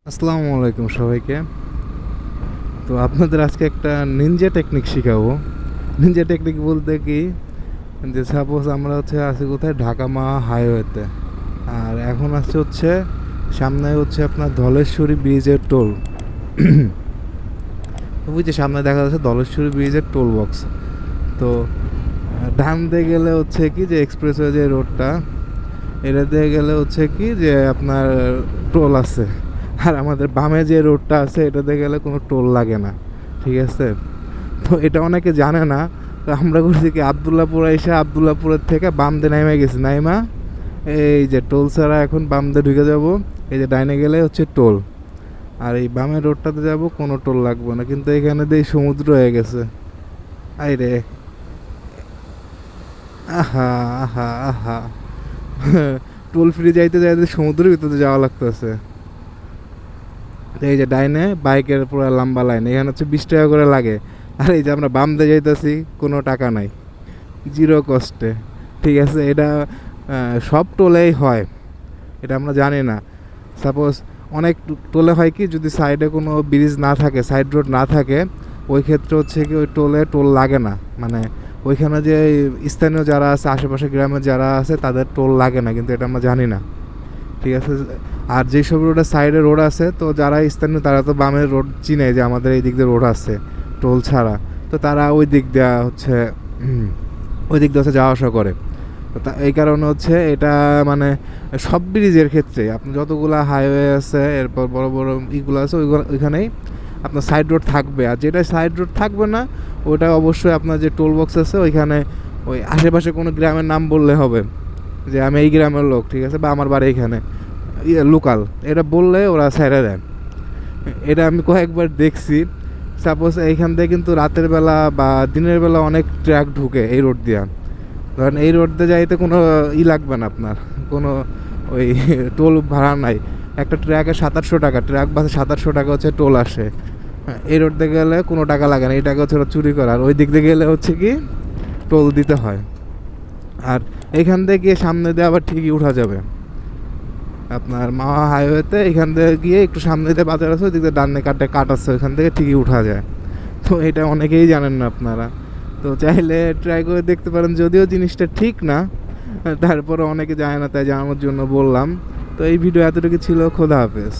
আসসালামু আলাইকুম সবাইকে। তো আপনাদের আজকে একটা নিনজা টেকনিক শেখাবো। নিনজা টেকনিক বলতে কি, যে সাপোজ আমরা আছি কোথায়, ঢাকা মা হাইওয়েতে। আর এখন সামনে আপনার ধলেশ্বরী ব্রিজের টোল। বুঝছি, সামনে দেখা যাচ্ছে ধলেশ্বরী ব্রিজের টোল বক্স। তো ডান দিয়ে গেলে কি, যে এক্সপ্রেসওয়ে যে রোডটা, এটা দিয়ে গেলে কি, যে আপনার টোল আছে। আর আমাদের বামে যে রোডটা আছে, এটাতে গেলে কোনো টোল লাগে না। ঠিক আছে, তো এটা অনেকে জানে না। তো আমরা করছি কি, আবদুল্লাপুরের থেকে বাম দিয়ে নাইমা গেছি। নাইমা এই যে টোল ছাড়া এখন বাম দিয়ে ঢুকে যাব। এই যে ডাইনে গেলে টোল, আর এই বামের রোডটাতে যাব, কোনো টোল লাগবে না। কিন্তু এখানে দিয়ে সমুদ্র হয়ে গেছে। আই রে, আহা আহা আহা টোল ফ্রি যাইতে যাইতে সমুদ্রের ভিতরে যাওয়া লাগতেছে। এই যে ডাইনে বাইকের পুরো লম্বা লাইন, এখানে 20 টাকা করে লাগে। আর এই যে আমরা বাম দিয়ে যাইতেছি, কোনো টাকা নাই, জিরো কস্টে। ঠিক আছে, এটা সব টোলেই হয়, এটা আমরা জানি না। সাপোজ অনেক টোলে হয় কি, যদি সাইডে কোনো ব্রিজ না থাকে, সাইড রোড না থাকে, ওই ক্ষেত্রে কি ওই টোল লাগে না। মানে ওইখানে যে স্থানীয় যারা আছে, আশেপাশে গ্রামের যারা আছে, তাদের টোল লাগে না, কিন্তু এটা আমরা জানি না। ঠিক আছে, আর যেসব রোডের সাইডে রোড আছে, তো যারা স্থানীয় তারা তো বামের রোড চিনে, যে আমাদের এই দিক দিয়ে রোড আছে টোল ছাড়া। তো তারা ওই দিক দেওয়া ওই দিক দিয়ে যাওয়া আসা করে। তো এই কারণে এটা মানে সব ব্রিজের ক্ষেত্রে আপনার যতগুলো হাইওয়ে আছে, এরপর বড় বড় ইগুলো আছে, ওইখানেই আপনার সাইড রোড থাকবে। আর যেটা সাইড রোড থাকবে না, ওটা অবশ্যই আপনার যে টোল বক্স আছে, ওইখানে ওই আশেপাশে কোনো গ্রামের নাম বললে হবে, যে আমি এই গ্রামের লোক, ঠিক আছে, বা আমার বাড়ি এখানে, লোকাল, এটা বললে ওরা ছেড়ে দেয়। এটা আমি কয়েকবার দেখছি। সাপোজ এইখান থেকে কিন্তু রাতের বেলা বা দিনের বেলা অনেক ট্রাক ঢুকে এই রোড দিয়া। ধরেন এই রোড দিয়ে যাইতে কোনো লাগবে না আপনার, কোনো ওই টোল ভাড়া নাই। একটা ট্র্যাকে 700 টাকা, ট্র্যাক বাসে 700 টাকা টোল আসে। এই রোড দিয়ে গেলে কোনো টাকা লাগে না, এই টাকা ওরা চুরি করে। আর ওই দিক দিয়ে গেলে কি, টোল দিতে হয়। আর এইখান থেকে সামনে দিয়ে আবার ঠিকই উঠা যাবে আপনার মাওয়া হাইওয়েতে। এখান থেকে গিয়ে একটু সামনে দিয়ে বাজার আছে, ওই দিক দিয়ে ডান্নে কাট আছে, ওইখান থেকে ঠিকই উঠা যায়। তো এটা অনেকেই জানেন না আপনারা। তো চাইলে ট্রাই করে দেখতে পারেন, যদিও জিনিসটা ঠিক না, তারপরে অনেকে জানে না, তাই জানানোর জন্য বললাম। তো এই ভিডিও এতটুকু ছিল। খোদা হাফেজ।